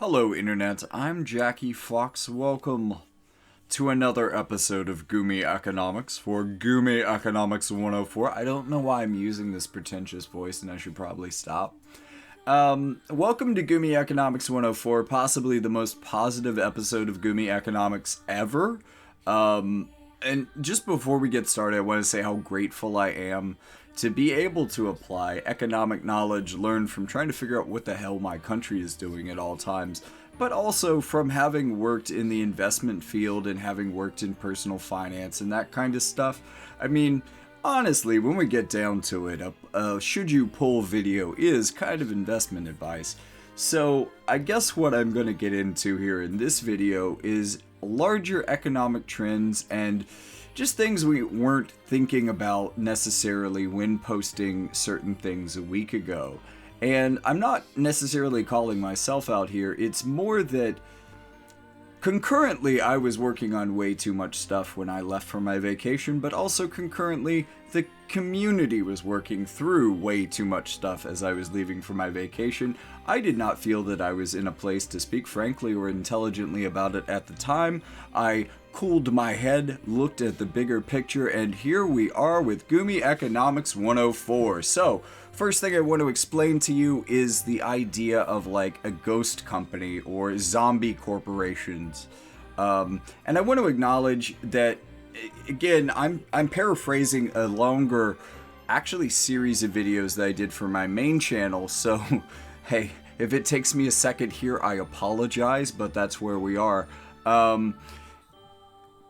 Hello, Internet. I'm Jackie Fox. Welcome to another episode of Gumi Economics for Gumi Economics 104. I don't know why I'm using this pretentious voice, and I should probably stop. Welcome to Gumi Economics 104, possibly the most positive episode of Gumi Economics ever. And just before we get started, I want to say how grateful I am to be able to apply economic knowledge learned from trying to figure out what the hell my country is doing at all times, but also from having worked in the investment field and having worked in personal finance and that kind of stuff. I mean, honestly, when we get down to it, a should you pull video is kind of investment advice. So I guess what I'm going to get into here in this video is larger economic trends and just things we weren't thinking about necessarily when posting certain things a week ago. And I'm not necessarily calling myself out here, it's more that concurrently I was working on way too much stuff when I left for my vacation, but also concurrently the community was working through way too much stuff as I was leaving for my vacation. I did not feel that I was in a place to speak frankly or intelligently about it at the time. I cooled my head, looked at the bigger picture, and here we are with Gumi Economics 104. So, first thing I want to explain to you is the idea of like a ghost company or zombie corporations. And I want to acknowledge that, again, I'm paraphrasing a longer, actually, series of videos that I did for my main channel, so hey, if it takes me a second here, I apologize, but that's where we are.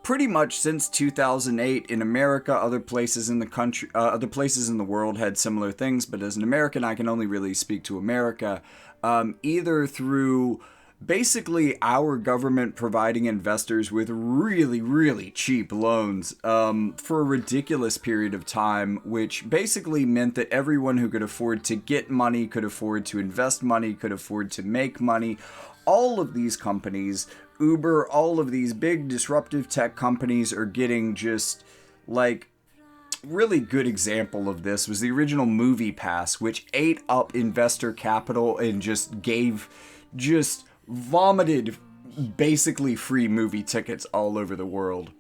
Pretty much since 2008 in America, other places in the country, other places in the world had similar things, but as an American, I can only really speak to America, either through basically our government providing investors with really, really cheap loans for a ridiculous period of time, which basically meant that everyone who could afford to get money, could afford to invest money, could afford to make money. All of these companies, Uber, all of these big disruptive tech companies are getting just like really good example of this was the original Movie Pass, which ate up investor capital and just vomited basically free movie tickets all over the world.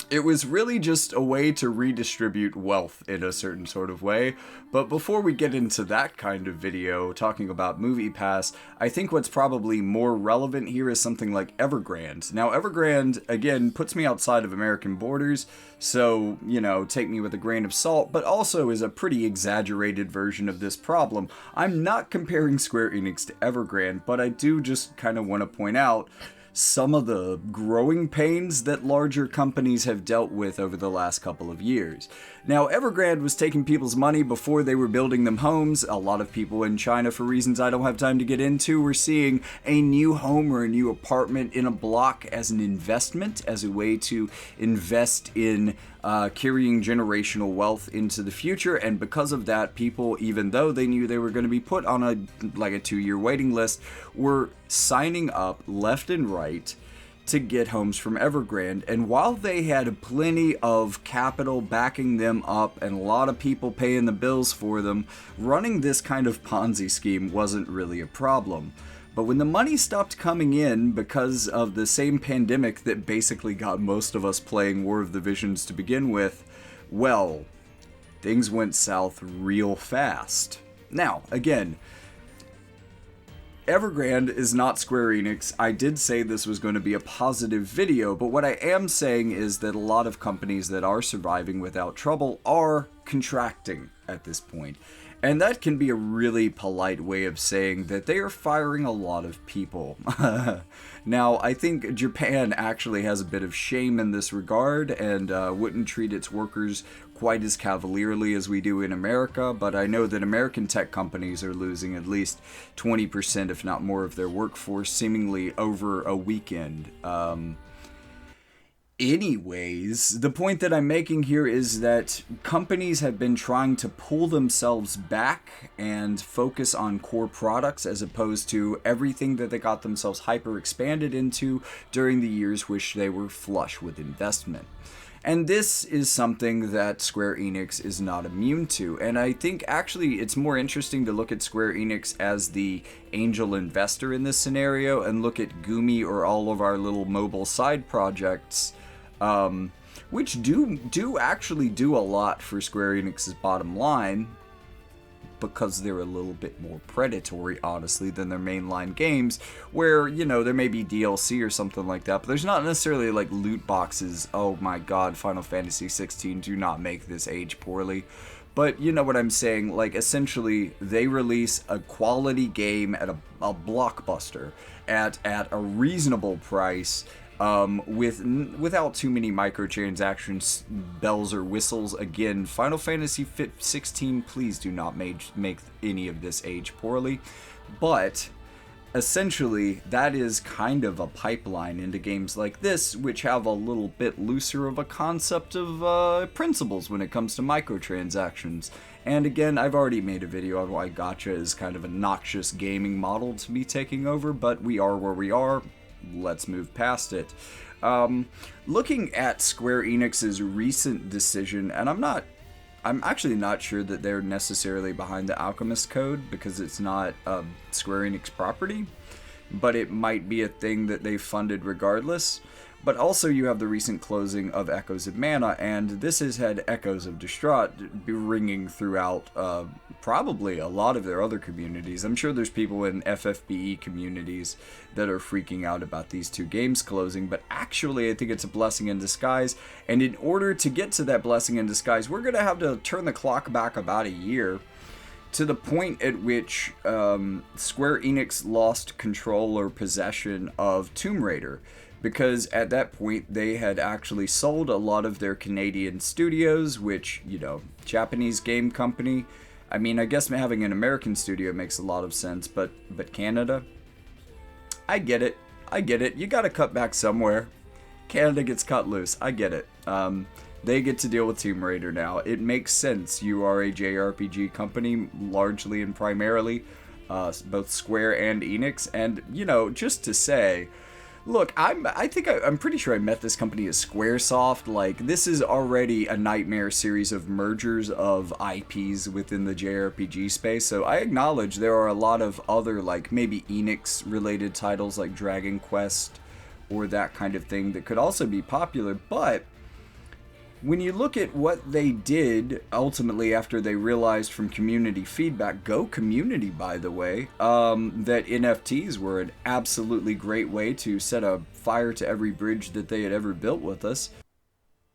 It was really just a way to redistribute wealth in a certain sort of way. But before we get into that kind of video talking about Movie Pass, I think what's probably more relevant here is something like Evergrande. Now, Evergrande, again, puts me outside of American borders, so, you know, take me with a grain of salt, but also is a pretty exaggerated version of this problem. I'm not comparing Square Enix to Evergrande, but I do just kind of want to point out some of the growing pains that larger companies have dealt with over the last couple of years. Now, Evergrande was taking people's money before they were building them homes. A lot of people in China, for reasons I don't have time to get into, were seeing a new home or a new apartment in a block as an investment, as a way to invest in carrying generational wealth into the future. And because of that, people, even though they knew they were going to be put on a 2-year waiting list, were signing up left and right to get homes from Evergrande. And while they had plenty of capital backing them up and a lot of people paying the bills for them, running this kind of Ponzi scheme wasn't really a problem. But when the money stopped coming in because of the same pandemic that basically got most of us playing War of the Visions to begin with, well, things went south real fast. Now, again, Evergrande is not Square Enix. I did say this was going to be a positive video, but what I am saying is that a lot of companies that are surviving without trouble are contracting at this point. And that can be a really polite way of saying that they are firing a lot of people. Now, I think Japan actually has a bit of shame in this regard and wouldn't treat its workers quite as cavalierly as we do in America, but I know that American tech companies are losing at least 20%, if not more, of their workforce seemingly over a weekend. Anyways, the point that I'm making here is that companies have been trying to pull themselves back and focus on core products as opposed to everything that they got themselves hyper expanded into during the years which they were flush with investment. And this is something that Square Enix is not immune to. And I think actually it's more interesting to look at Square Enix as the angel investor in this scenario and look at Gumi or all of our little mobile side projects, which do actually do a lot for Square Enix's bottom line, because they're a little bit more predatory, honestly, than their mainline games, where, you know, there may be DLC or something like that, but there's not necessarily, like, loot boxes. Oh my god, Final Fantasy 16, do not make this age poorly. But you know what I'm saying, like, essentially, they release a quality game at a blockbuster, at a reasonable price, without too many microtransactions, bells or whistles. Again, Final Fantasy 16, please do not make any of this age poorly. But essentially, that is kind of a pipeline into games like this, which have a little bit looser of a concept of principles when it comes to microtransactions. And again, I've already made a video on why gacha is kind of a noxious gaming model to be taking over, but we are where we are. Let's move past it. Looking at Square Enix's recent decision, and I'm actually not sure that they're necessarily behind the Alchemist Code, because it's not a Square Enix property, but it might be a thing that they funded regardless. But also you have the recent closing of Echoes of Mana, and this has had Echoes of Distraught ringing throughout probably a lot of their other communities. I'm sure there's people in FFBE communities that are freaking out about these two games closing, but actually I think it's a blessing in disguise, and in order to get to that blessing in disguise, we're going to have to turn the clock back about a year, to the point at which Square Enix lost control or possession of Tomb Raider. Because at that point, they had actually sold a lot of their Canadian studios, which, you know, Japanese game company. I mean, I guess having an American studio makes a lot of sense, but Canada? I get it. You gotta cut back somewhere. Canada gets cut loose. I get it. They get to deal with Tomb Raider now. It makes sense. You are a JRPG company, largely and primarily, both Square and Enix. And, you know, just to say, look, I'm pretty sure I met this company as Squaresoft. Like, this is already a nightmare series of mergers of IPs within the JRPG space. So I acknowledge there are a lot of other, like, maybe Enix-related titles like Dragon Quest or that kind of thing that could also be popular. But when you look at what they did ultimately after they realized from community feedback, go community, by the way, that NFTs were an absolutely great way to set a fire to every bridge that they had ever built with us.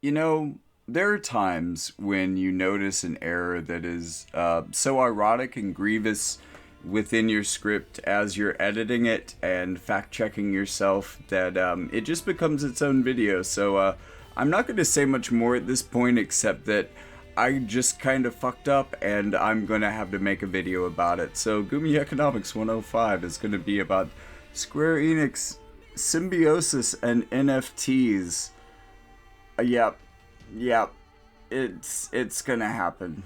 You know, there are times when you notice an error that is so ironic and grievous within your script as you're editing it and fact-checking yourself that it just becomes its own video. So, I'm not going to say much more at this point, except that I just kind of fucked up and I'm going to have to make a video about it. So Gumi Economics 105 is going to be about Square Enix, symbiosis, and NFTs. Yep, it's going to happen.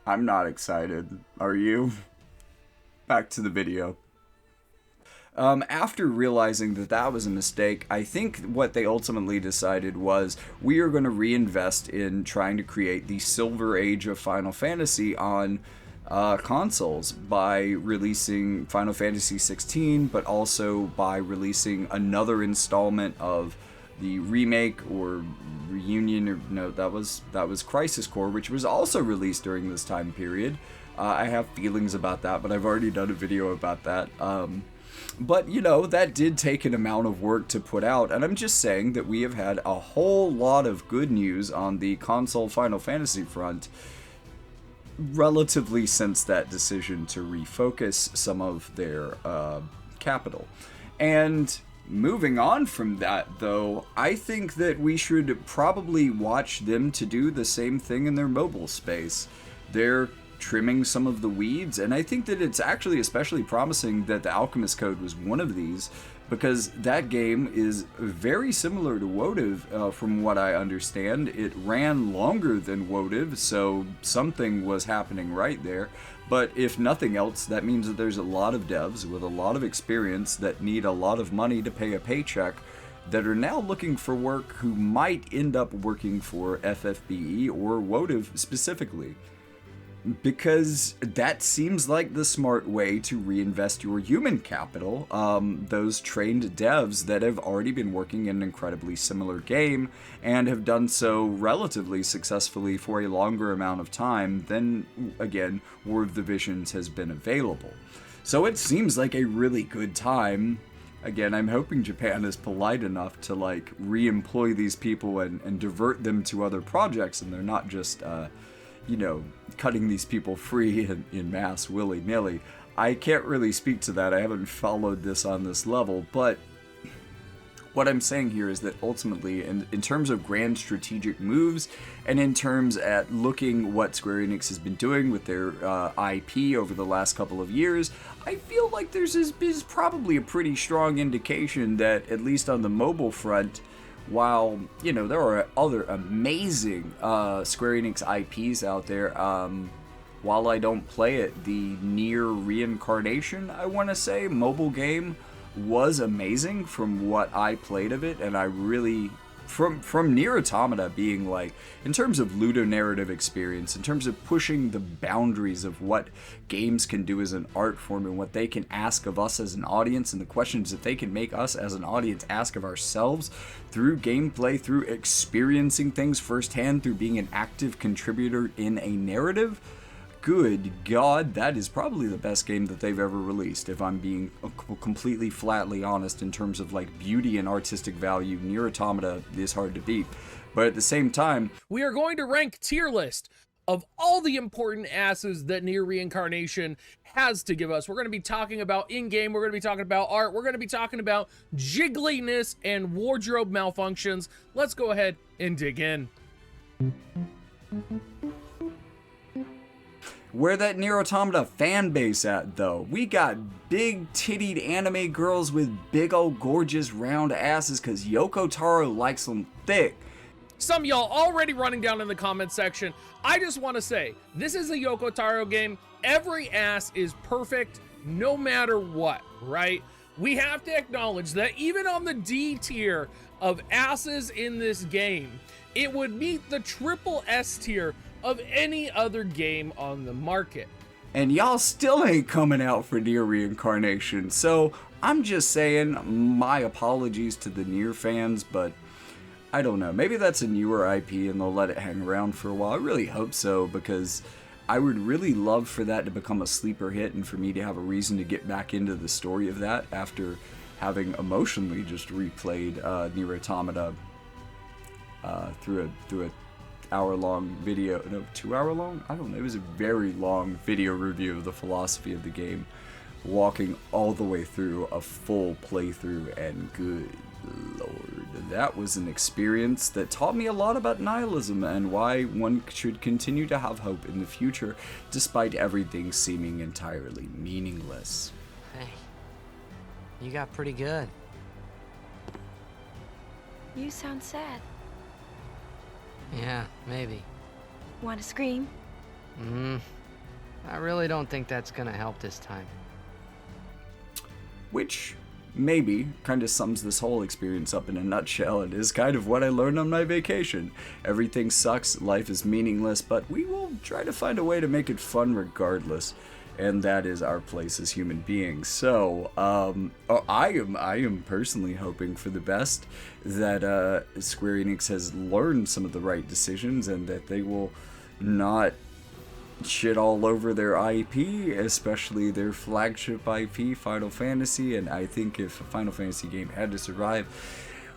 I'm not excited. Are you? Back to the video. After realizing that that was a mistake, I think what they ultimately decided was we are going to reinvest in trying to create the silver age of Final Fantasy on consoles by releasing Final Fantasy 16, but also by releasing another installment of the remake or reunion, or no, that was Crisis Core, which was also released during this time period. I have feelings about that, but I've already done a video about that. But, you know, that did take an amount of work to put out, and I'm just saying that we have had a whole lot of good news on the console Final Fantasy front relatively since that decision to refocus some of their capital. And moving on from that, though, I think that we should probably watch them to do the same thing in their mobile space. They're trimming some of the weeds, and I think that it's actually especially promising that the Alchemist Code was one of these, because that game is very similar to Wotive, from what I understand. It ran longer than Wotive, so something was happening right there. But if nothing else, that means that there's a lot of devs with a lot of experience that need a lot of money to pay a paycheck that are now looking for work who might end up working for FFBE or Wotive specifically. Because that seems like the smart way to reinvest your human capital, those trained devs that have already been working in an incredibly similar game and have done so relatively successfully for a longer amount of time than, again, War of the Visions has been available. So it seems like a really good time. Again, I'm hoping Japan is polite enough to like re-employ these people and divert them to other projects, and they're not just cutting these people free in mass willy-nilly. I can't really speak to that. I haven't followed this on this level, but what I'm saying here is that ultimately, in terms of grand strategic moves, and in terms at looking what Square Enix has been doing with their IP over the last couple of years, I feel like there's is probably a pretty strong indication that, at least on the mobile front, while, there are other amazing Square Enix IPs out there, while I don't play it, the Nier Reincarnation, I want to say, mobile game was amazing from what I played of it, and I really, from Nier Automata being like, in terms of ludonarrative experience, in terms of pushing the boundaries of what games can do as an art form and what they can ask of us as an audience and the questions that they can make us as an audience ask of ourselves through gameplay, through experiencing things firsthand, through being an active contributor in a narrative. Good God, that is probably the best game that they've ever released, if I'm being completely flatly honest. In terms of like beauty and artistic value, Nier Automata is hard to beat. But at the same time, we are going to rank tier list of all the important asses that Nier Reincarnation has to give us. We're going to be talking about in-game, we're going to be talking about art, we're going to be talking about jiggliness and wardrobe malfunctions. Let's go ahead and dig in. Where that Nier Automata fan base at, though? We got big-tittied anime girls with big old gorgeous round asses because Yoko Taro likes them thick. Some y'all already running down in the comment section. I just want to say, this is a Yoko Taro game. Every ass is perfect, no matter what, right? We have to acknowledge that even on the D tier of asses in this game, it would meet the triple S tier of any other game on the market. And y'all still ain't coming out for Nier Reincarnation, so I'm just saying, my apologies to the Nier fans, but I don't know, maybe that's a newer IP and they'll let it hang around for a while. I really hope so, because I would really love for that to become a sleeper hit and for me to have a reason to get back into the story of that after having emotionally just replayed Nier Automata through a hour-long video, no, 2 hour long? I don't know, it was a very long video review of the philosophy of the game, walking all the way through a full playthrough, and good lord, that was an experience that taught me a lot about nihilism and why one should continue to have hope in the future, despite everything seeming entirely meaningless. Hey, you got pretty good. You sound sad. Yeah, maybe. Want to scream? I really don't think that's gonna help this time. Which maybe kind of sums this whole experience up in a nutshell. It is kind of what I learned on my vacation. Everything sucks, life is meaningless, but we will try to find a way to make it fun regardless. And that is our place as human beings. So, I am personally hoping for the best, that Square Enix has learned some of the right decisions and that they will not shit all over their IP, especially their flagship IP, Final Fantasy. And I think if a Final Fantasy game had to survive,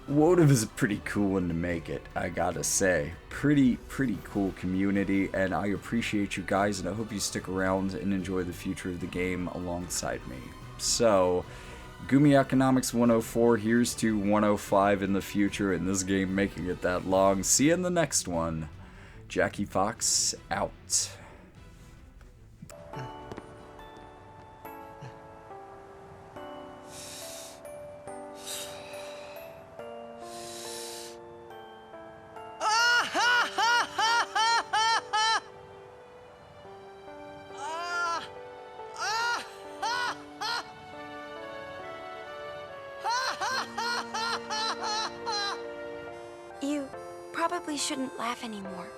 Wotive is a pretty cool one to make it, I gotta say. Pretty cool community, and I appreciate you guys, and I hope you stick around and enjoy the future of the game alongside me. So, Gumi Economics 104, here's to 105 in the future, and this game making it that long. See you in the next one. Jackie Fox, out. Ha ha ha ha ha ha! probably shouldn't laugh anymore.